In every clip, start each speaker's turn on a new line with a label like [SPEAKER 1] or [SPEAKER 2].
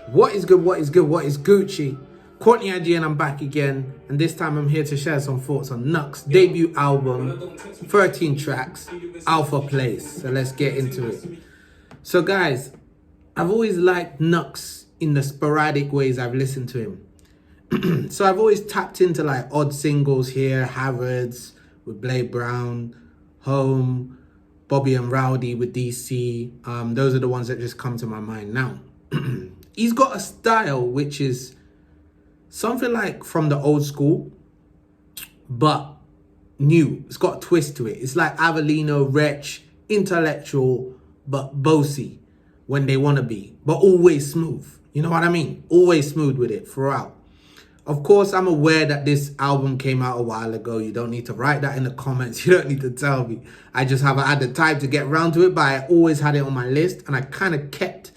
[SPEAKER 1] What is good? What is good? What is Gucci? Courtney IG and I'm back again, and this time I'm here to share some thoughts on Knucks' debut album, 13 tracks, Alpha Place. So let's get into it. So guys, I've always liked Knucks in the sporadic ways I've listened to him. So I've always tapped into like odd singles here, Harrods with Blade Brown, Home, Bobby and Rowdy with DC. Those are the ones that just come to my mind now. He's got a style which is something like from the old school, but new. It's got a twist to it. It's like Avelino, Wretch, intellectual, but bossy when they want to be, but always smooth. You know what I mean? Always smooth with it throughout. Of course, I'm aware that this album came out a while ago. You don't need to write that in the comments. You don't need to tell me. I just haven't had the time to get around to it, but I always had it on my list, and I kind of kept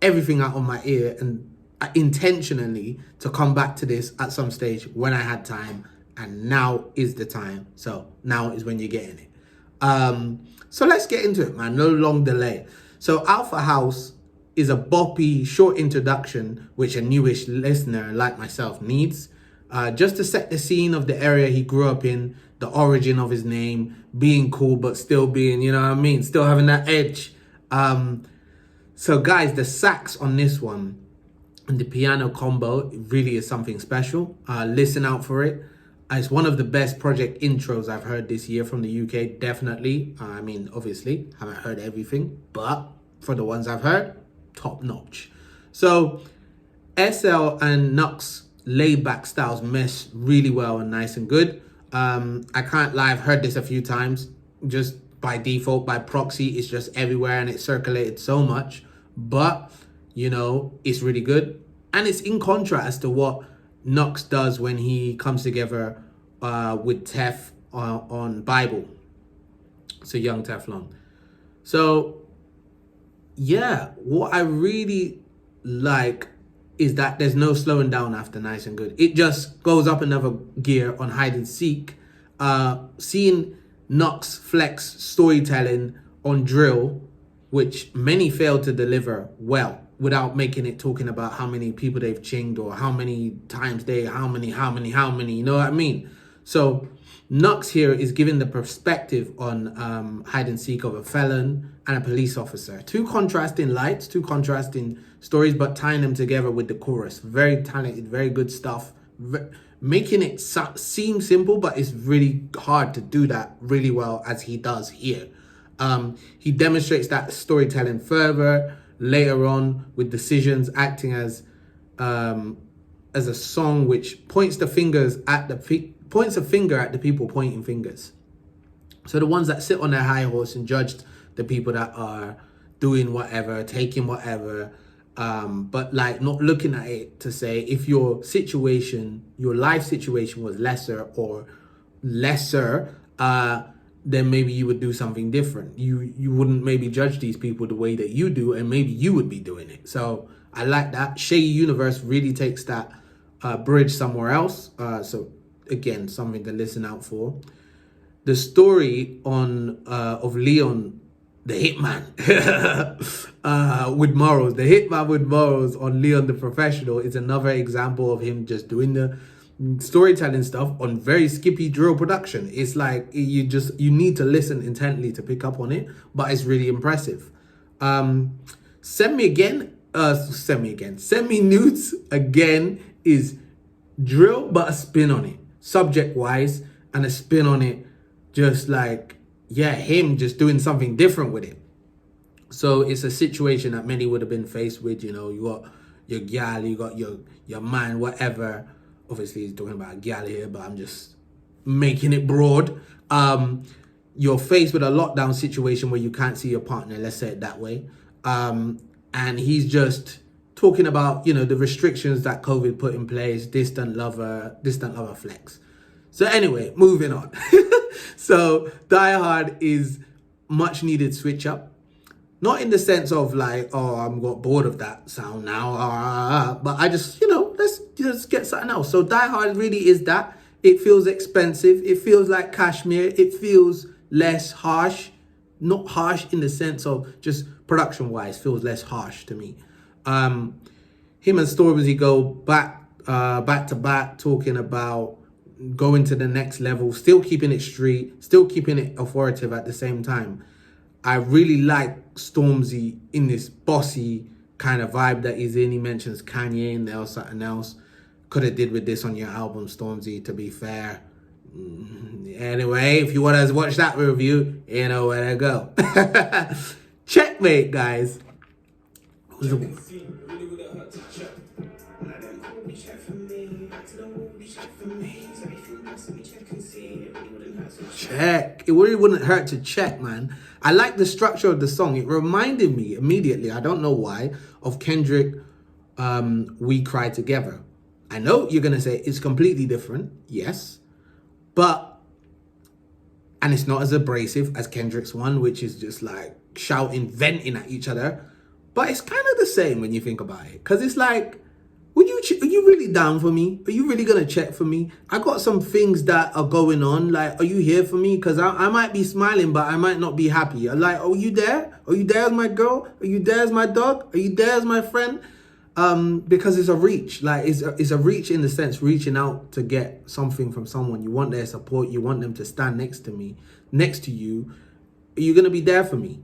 [SPEAKER 1] everything out on my ear and intentionally to come back to this at some stage when I had time, and now is the time. So now is when you're getting it. So let's get into it, man. No long delay. So Alpha House is a boppy short introduction which a newish listener like myself needs, just to set the scene of the area he grew up in, the origin of his name, being cool but still being, you know what I mean, still having that edge. So guys, the sax on this one and the piano combo really is something special. Listen out for it. It's one of the best project intros I've heard this year from the UK, definitely. I mean, obviously, haven't heard everything, but for the ones I've heard, top notch. So SL and Knucks laid back styles mesh really well and nice and good. I can't lie, I've heard this a few times. Just by default, by proxy, it's just everywhere and it's circulated so much. But, you know, it's really good. And it's in contrast to what Knucks does when he comes together with Tef on Bible. So Young Teflon. So, yeah, what I really like is that there's no slowing down after Nice and Good. It just goes up another gear on Hide and Seek. Seeing Knucks flex storytelling on Drill, which many fail to deliver well, without making it talking about how many people they've chinged or how many times how many, you know what I mean? So Knucks here is giving the perspective on Hide and Seek of a felon and a police officer. Two contrasting lights, two contrasting stories, but tying them together with the chorus. Very talented, very good stuff. Making it seem simple, but it's really hard to do that really well as he does here. He demonstrates that storytelling further later on with Decisions acting as a song which points a finger at the people pointing fingers. So the ones that sit on their high horse and judge the people that are doing whatever, taking whatever, but like not looking at it to say if your situation, your life situation was lesser, then maybe you would do something different. You wouldn't maybe judge these people the way that you do, and maybe you would be doing it. So I like that. Shady Universe really takes that bridge somewhere else. So again, something to listen out for. The story of Leon, the hitman, with morals. The hitman with morals on Leon the Professional is another example of him just doing the storytelling stuff on very skippy drill production. It's like you need to listen intently to pick up on it, but it's really impressive. Send Me Nudes again is drill, but a spin on it, subject wise, and a spin on it, just like, yeah, him just doing something different with it. So it's a situation that many would have been faced with. You know, you got your gal, you got your man, whatever. Obviously, he's talking about a gal here, but I'm just making it broad. You're faced with a lockdown situation where you can't see your partner, let's say it that way. And he's just talking about, you know, the restrictions that COVID put in place, distant lover flex. So anyway, moving on. So Die Hard is much needed switch up. Not in the sense of like, oh, I'm got bored of that sound now, but I just, you know, let's just get something else. So Die Hard really is that. It feels expensive. It feels like Kashmir. It feels less harsh. Not harsh in the sense of just production-wise, feels less harsh to me. him and Stormzy go back to back, talking about going to the next level, still keeping it street, still keeping it authoritative at the same time. I really like Stormzy in this bossy kind of vibe that he's in. He mentions Kanye and there's something else. Could have did with this on your album, Stormzy, to be fair. Anyway, if you want to watch that review, you know where to go. Checkmate, guys. Check. It really wouldn't hurt to check, man. I like the structure of the song. It reminded me immediately, I don't know why, of Kendrick, We Cry Together. I know you're going to say it's completely different. Yes. But, and it's not as abrasive as Kendrick's one, which is just like shouting, venting at each other. But it's kind of the same when you think about it. Because it's like, are you really down for me? Are you really going to check for me? I got some things that are going on. Like, are you here for me? Because I might be smiling, but I might not be happy. I'm like, are you there? Are you there as my girl? Are you there as my dog? Are you there as my friend? Because it's a reach. Like, it's a reach in the sense, reaching out to get something from someone. You want their support. You want them to stand next to you. Are you going to be there for me?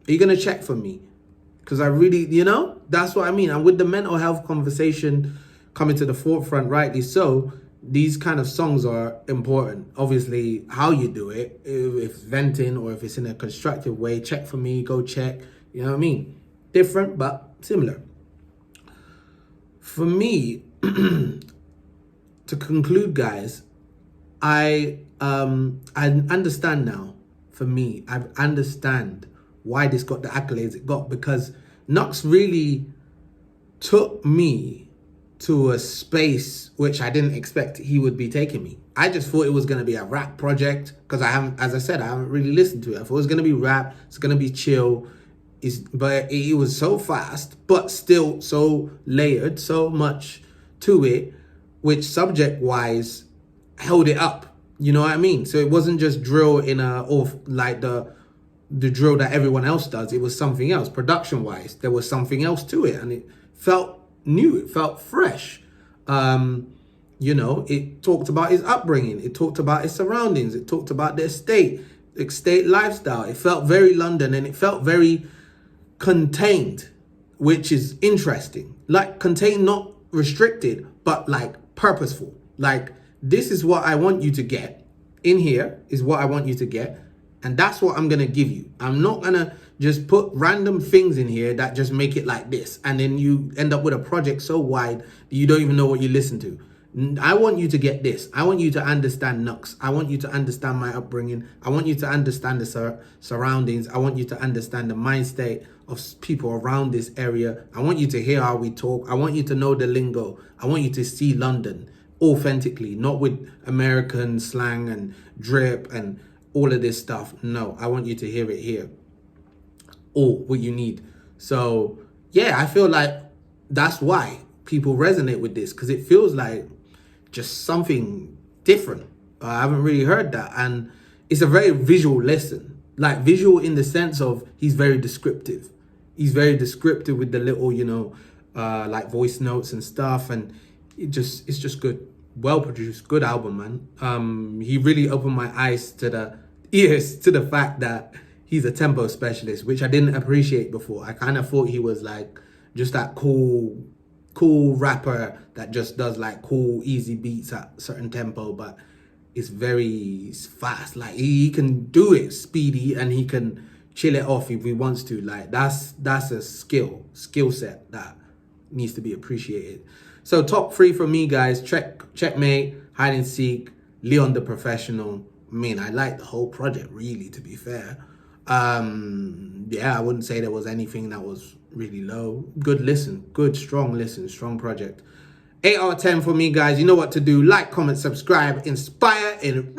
[SPEAKER 1] Are you going to check for me? Because I really, that's what I mean. And with the mental health conversation coming to the forefront, rightly so, these kind of songs are important. Obviously, how you do it, if it's venting or if it's in a constructive way, check for me, go check. You know what I mean? Different, but similar. For me, to conclude, guys, I understand now. For me, I understand why this got the accolades it got, because Knucks really took me to a space which I didn't expect he would be taking me. I just thought it was going to be a rap project, because I haven't really listened to it. I thought it was going to be rap, it's going to be chill, but it was so fast, but still so layered, so much to it, which subject-wise held it up. You know what I mean? So it wasn't just drill like the drill that everyone else does. It was something else. Production-wise, there was something else to it, and it felt new. It felt fresh. It talked about his upbringing. It talked about his surroundings. It talked about the estate lifestyle. It felt very London, and it felt very contained, which is interesting. Like, contained, not restricted, but like purposeful. Like, this is what I want you to get. In here is what I want you to get. And that's what I'm going to give you. I'm not going to just put random things in here that just make it like this. And then you end up with a project so wide that you don't even know what you listen to. I want you to get this. I want you to understand Knucks. I want you to understand my upbringing. I want you to understand the surroundings. I want you to understand the mind state of people around this area. I want you to hear how we talk. I want you to know the lingo. I want you to see London authentically, not with American slang and drip and all of this stuff. No, I want you to hear it here. All what you need. So, yeah, I feel like that's why people resonate with this, because it feels like just something different. I haven't really heard that. And it's a very visual listen. Like, visual in the sense of he's very descriptive. He's very descriptive with the little, like voice notes and stuff. And it's just good. Well produced, good album, man. He really opened my eyes to the fact that he's a tempo specialist, which I didn't appreciate before. I kind of thought he was like just that cool rapper that just does like cool, easy beats at certain tempo, but it's very fast. Like, he can do it speedy and he can chill it off if he wants to. Like, that's a skill set that needs to be appreciated. So top 3 for me, guys: Checkmate, Hide and Seek, Leon the Professional. I mean, I like the whole project, really, to be fair. I wouldn't say there was anything that was really low. Good listen, good, strong listen, strong project. 8 out of 10 for me, guys. You know what to do. Like, comment, subscribe, inspire, and